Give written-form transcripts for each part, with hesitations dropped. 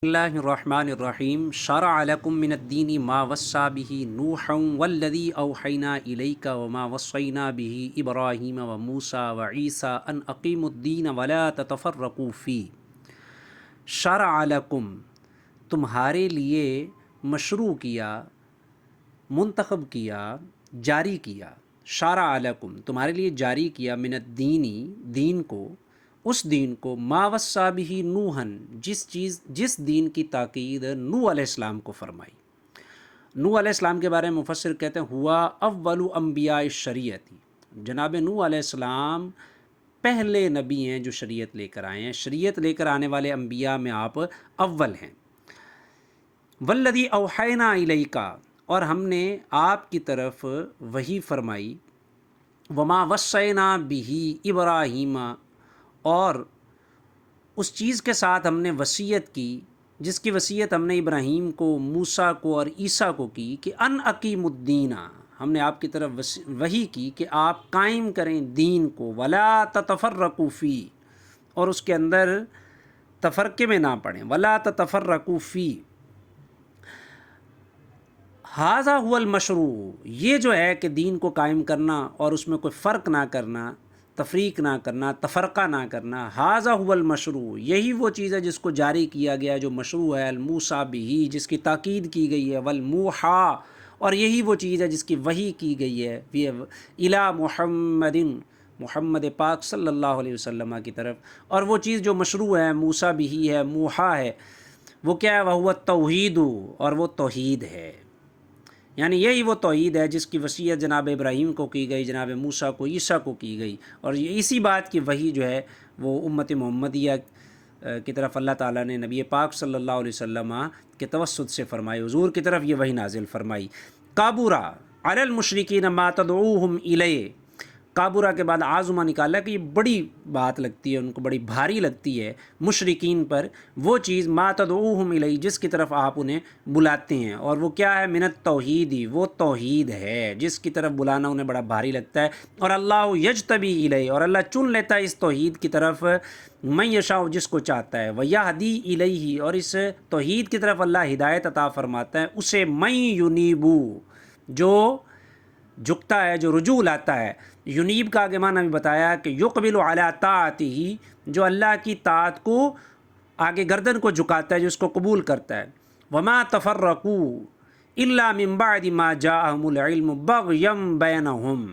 اللہ الرحمن الرحیم شرع لکم من الدین ما وصى به نوحا والذی اوحینا الیک وما وصینا به ابراہیم وموسیٰ وعیسیٰ ان اقیموا الدین ولا تتفرقوا فیہ۔ شرع لکم، تمہارے لیے مشروع کیا، منتخب کیا، جاری کیا۔ شرع لکم، تمہارے لیے جاری کیا، من الدینی، دین کو، اس دین کو، ما وصى به نوحا، جس دین کی تاکید نوح علیہ السلام کو فرمائی۔ نوح علیہ السلام کے بارے میں مفسر کہتے ہیں ہوا اول انبیاء الشریعتی، جناب نوح علیہ السلام پہلے نبی ہیں جو شریعت لے کر آئے ہیں، شریعت لے کر آنے والے انبیاء میں آپ اول ہیں۔ والذی اوحینا الیک، اور ہم نے آپ کی طرف وحی فرمائی، وما وصینا بہ ابراہیم، اور اس چیز کے ساتھ ہم نے وصیت کی جس کی وصیت ہم نے ابراہیم کو، موسیٰ کو اور عیسیٰ کو کی، کہ ان اقیم الدین، ہم نے آپ کی طرف وحی کی کہ آپ قائم کریں دین کو، ولا تتفرقوا فیہ، اور اس کے اندر تفرقے میں نہ پڑیں، ولا تتفرقوا فیہ۔ ھذا هو المشروع، یہ جو ہے کہ دین کو قائم کرنا اور اس میں کوئی فرق نہ کرنا، تفریق نہ کرنا، تفرقہ نہ کرنا، ھذا هو المشروع، یہی وہ چیز ہے جس کو جاری کیا گیا، جو مشروع ہے، الموصى بہ، جس کی تاکید کی گئی ہے، والموحى، اور یہی وہ چیز ہے جس کی وحی کی گئی ہے، الی محمد، محمد پاک صلی اللہ علیہ وسلم کی طرف۔ اور وہ چیز جو مشروع ہے، موصى بہ ہے، موحى ہے، وہ کیا ہے؟ وہو التوحید، اور وہ توحید ہے۔ یعنی یہی وہ توحید ہے جس کی وصیت جناب ابراہیم کو کی گئی، جناب موسیٰ کو، عیسیٰ کو کی گئی، اور اسی بات کی وحی جو ہے وہ امت محمدیہ کی طرف اللہ تعالیٰ نے نبی پاک صلی اللہ علیہ وسلم کے توسط سے فرمائی، حضور کی طرف یہ وحی نازل فرمائی۔ کابورا علی المشرکین ما تدعوہم الیہ، کابورا کے بعد عازمہ نکالا کہ یہ بڑی بات لگتی ہے، ان کو بڑی بھاری لگتی ہے مشرکین پر وہ چیز، ما تدعوہم الیہ، جس کی طرف آپ انہیں بلاتے ہیں، اور وہ کیا ہے؟ من التوحید، وہ توحید ہے جس کی طرف بلانا انہیں بڑا بھاری لگتا ہے۔ اور اللہ یجتبی الیہ، اور اللہ چن لیتا ہے اس توحید کی طرف من یشاء، جس کو چاہتا ہے، ویہدی الیہ، اور اس توحید کی طرف اللہ ہدایت عطا فرماتا ہے اسے، من ینیبو، جو جھکتا ہے، جو رجوع لاتا ہے۔ ینیب کا آگے معنی بھی بتایا کہ یقبل علی طاعتہ، جو اللہ کی طاعت کو آگے گردن کو جھکاتا ہے، جو اس کو قبول کرتا ہے۔ وما تفرقوا الا من بعد ما جاءہم العلم بغیا بینہم،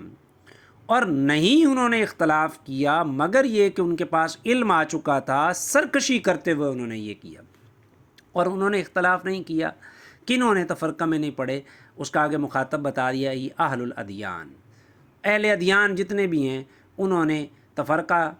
اور نہیں انہوں نے اختلاف کیا مگر یہ کہ ان کے پاس علم آ چکا تھا، سرکشی کرتے ہوئے انہوں نے یہ کیا، اور انہوں نے اختلاف نہیں کیا، کنہوں نے تفرقہ میں نہیں پڑے، اس کا آگے مخاطب بتا دیا، یہ اہل الادیان، اہل ادیان جتنے بھی ہیں انہوں نے تفرقہ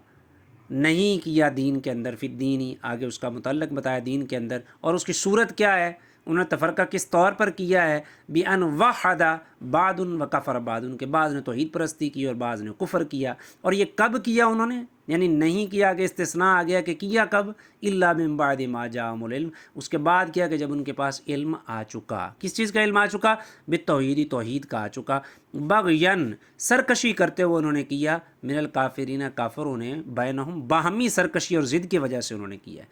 نہیں کیا دین کے اندر، فی الدینی، آگے اس کا متعلق بتایا دین کے اندر، اور اس کی صورت کیا ہے، انہوں نے تفرقہ کس طور پر کیا ہے، بِأَنْ وَحَدَ بَعْضٌ وَكَفَرَ بَعْضٌ، کہ بعض نے توحید پرستی کی اور بعض نے کفر کیا۔ اور یہ کب کیا انہوں نے؟ یعنی نہیں کیا کہ استثناء آ گیا کہ کیا کب؟ الا من بعد ما جاءہم العلم، اس کے بعد کیا کہ جب ان کے پاس علم آ چکا۔ کس چیز کا علم آ چکا؟ بالتوحید، توحید کا آ چکا۔ بغین، سرکشی کرتے ہوئے انہوں نے کیا، من الکافرین، کافروں نے، بینہم، باہمی سرکشی اور ضد کی وجہ سے انہوں نے کیا۔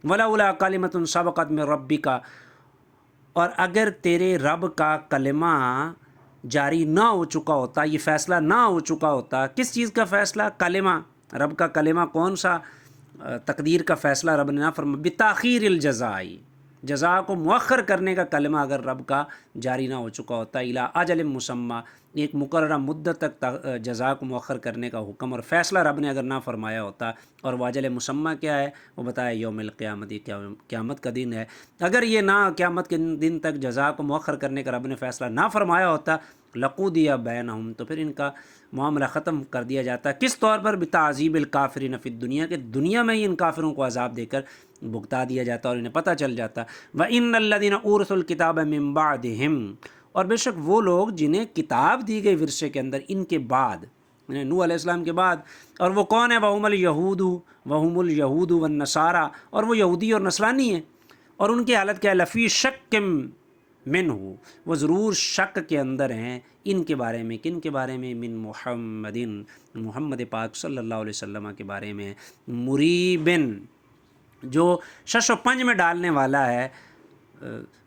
ولولا کلمۃ سبقت من ربک، اور اگر تیرے رب کا کلمہ جاری نہ ہو چکا ہوتا، یہ فیصلہ نہ ہو چکا ہوتا، کس چیز کا فیصلہ؟ کلمہ، رب کا کلمہ، کون سا؟ تقدیر کا فیصلہ رب نے نہ فرمایا، بتاخیر الجزاء، جزا کو مؤخر کرنے کا کلمہ اگر رب کا جاری نہ ہو چکا ہوتا، الی اجل مسمى، ایک مقررہ مدت تک جزا کو مؤخر کرنے کا حکم اور فیصلہ رب نے اگر نہ فرمایا ہوتا، اور وہ اجل مسمى کیا ہے؟ وہ بتایا یوم القیامت، یہ قیامت کا دن ہے۔ اگر یہ نہ قیامت کے دن تک جزا کو مؤخر کرنے کا رب نے فیصلہ نہ فرمایا ہوتا، لقضی بینہم، تو پھر ان کا معاملہ ختم کر دیا جاتا۔ کس طور پر؟ بتعذیب الکافرین فی الدنیا، کہ دنیا میں ہی ان کافروں کو عذاب دے کر بھگتا دیا جاتا اور انہیں پتہ چل جاتا۔ وَإِنَّ الَّذِينَ أُورِثُوا الْكِتَابَ مِن بَعْدِهِمْ، اور بے شک وہ لوگ جنہیں کتاب دی گئی ورثے کے اندر ان کے بعد، یعنی نوح علیہ السلام کے بعد، اور وہ کون ہے؟ وَهُمُ الْيَهُودُ وَهُمُ الْيَهُودُ وَالنَّصَارَى، اور وہ یہودی اور نصرانی ہیں، اور ان کی حالت کیا ہے؟ لفی شک منہ، وہ ضرور شک کے اندر ہیں ان کے بارے میں۔ کن کے بارے میں؟ من محمد، محمد پاک صلی اللہ علیہ وسلم کے بارے میں، مریبن، جو شش و پنج میں ڈالنے والا ہے،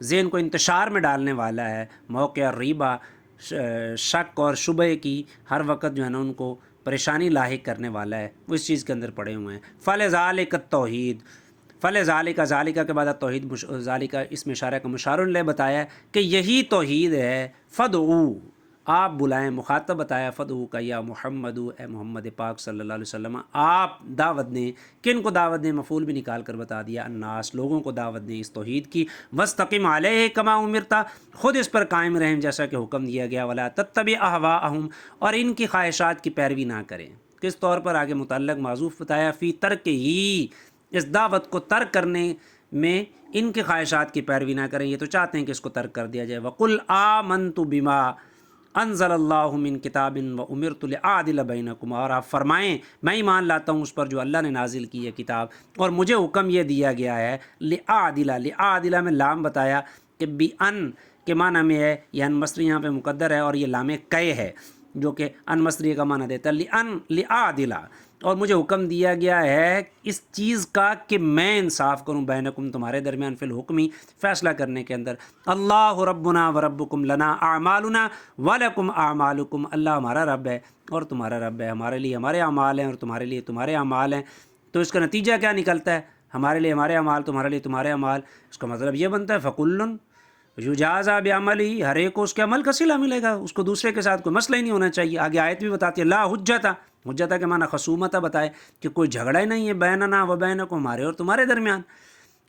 ذہن کو انتشار میں ڈالنے والا ہے، موقع ریبہ، شک اور شبہ کی ہر وقت جو ہے نا ان کو پریشانی لاحق کرنے والا ہے، وہ اس چیز کے اندر پڑے ہوئے ہیں۔ فَلِذَالِكَ التوحید، فَلِذَالِكَ ذَالِكَ کے بعد توحید، ذَالِكَ اس میں اشارہ کا مشار الیہ بتایا کہ یہی توحید ہے۔ فَدْعُوا، آپ بلائیں، مخاطب بتایا فدعو کا یا محمد، اے محمد پاک صلی اللہ علیہ وسلم، آپ دعوت دیں۔ کن کو دعوت دیں؟ مفعول بھی نکال کر بتا دیا، الناس، لوگوں کو دعوت دیں اس توحید کی۔ وَاسْتَقِمْ عَلَيْهِ كَمَا أُمِرْتَ، خود اس پر قائم رہیں جیسا کہ حکم دیا گیا۔ وَلَا تَتَّبِعْ أَهْوَاءَهُمْ، اور ان کی خواہشات کی پیروی نہ کریں۔ کس طور پر؟ آگے متعلق معذوف بتایا، فی ترک ہی، اس دعوت کو ترک کرنے میں ان کی خواہشات کی پیروی نہ کریں، یہ تو چاہتے ہیں کہ اس کو ترک کر دیا جائے۔ وَقُلْ آمَنْتُ بِمَا انزل اللہ من کتاب وامرت لأعدل بینکم، اور آپ فرمائیں میں ایمان لاتا ہوں اس پر جو اللہ نے نازل کی ہے کتاب، اور مجھے حکم یہ دیا گیا ہے لأعدل، لأعدل میں لام بتایا کہ بی ان کے معنی میں ہے، یہ ان مصری یہاں پہ مقدر ہے اور یہ لام کئے ہے جو کہ ان مصری کا معنی دیتا ہے، لأن لأعدل، اور مجھے حکم دیا گیا ہے اس چیز کا کہ میں انصاف کروں بینکم، تمہارے درمیان، فی الحکمی، فیصلہ کرنے کے اندر۔ اللہ ربنا و ربکم لنا اعمالنا ولکم اعمالکم، اللہ ہمارا رب ہے اور تمہارا رب ہے، ہمارے لیے ہمارے اعمال ہیں اور تمہارے لیے تمہارے اعمال ہیں۔ تو اس کا نتیجہ کیا نکلتا ہے؟ ہمارے لیے ہمارے اعمال، تمہارے لیے تمہارے اعمال۔ اس کا مطلب یہ بنتا ہے فَكُلٌّ یجازا بعملہ، ہر ایک کو اس کے عمل کا صلہ ملے گا، اس کو دوسرے کے ساتھ کوئی مسئلہ ہی نہیں ہونا چاہیے۔ آگے آیت بھی بتاتی ہے لا حجت، حجت کے معنی خصومت بتائے کہ کوئی جھگڑا ہی نہیں ہے بیننا و بینکم، ہمارے اور تمہارے درمیان۔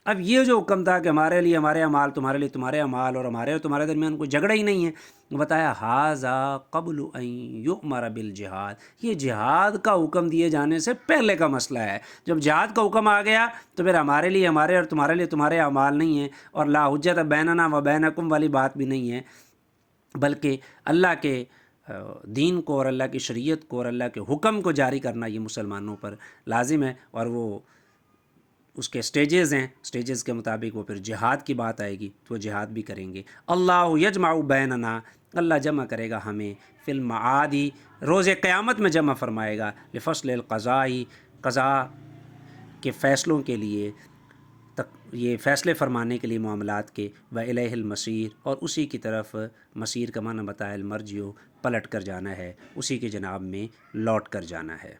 اب یہ جو حکم تھا کہ ہمارے لیے ہمارے اعمال، تمہارے لیے تمہارے اعمال، اور ہمارے اور تمہارے درمیان کوئی جھگڑا ہی نہیں ہے، بتایا ھذا قبل ان یؤمر بالجہاد، یہ جہاد کا حکم دیے جانے سے پہلے کا مسئلہ ہے۔ جب جہاد کا حکم آ گیا تو پھر ہمارے لیے ہمارے اور تمہارے لیے تمہارے اعمال نہیں ہیں، اور لا حجت بیننا و بینکم والی بات بھی نہیں ہے، بلکہ اللہ کے دین کو اور اللہ کی شریعت کو اور اللہ کے حکم کو جاری کرنا یہ مسلمانوں پر لازم ہے، اور وہ اس کے سٹیجز ہیں، سٹیجز کے مطابق وہ پھر جہاد کی بات آئے گی تو وہ جہاد بھی کریں گے۔ اللہ یجمع بیننا، اللہ جمع کرے گا ہمیں، فی المعاد، روز قیامت میں جمع فرمائے گا، لفصل القضاء، قضاء کے فیصلوں کے لیے، یہ فیصلے فرمانے کے لیے معاملات کے، وإلیہ المصیر، اور اسی کی طرف مصیر کا معنی بتایا المرجع، پلٹ کر جانا ہے، اسی کی جناب میں لوٹ کر جانا ہے۔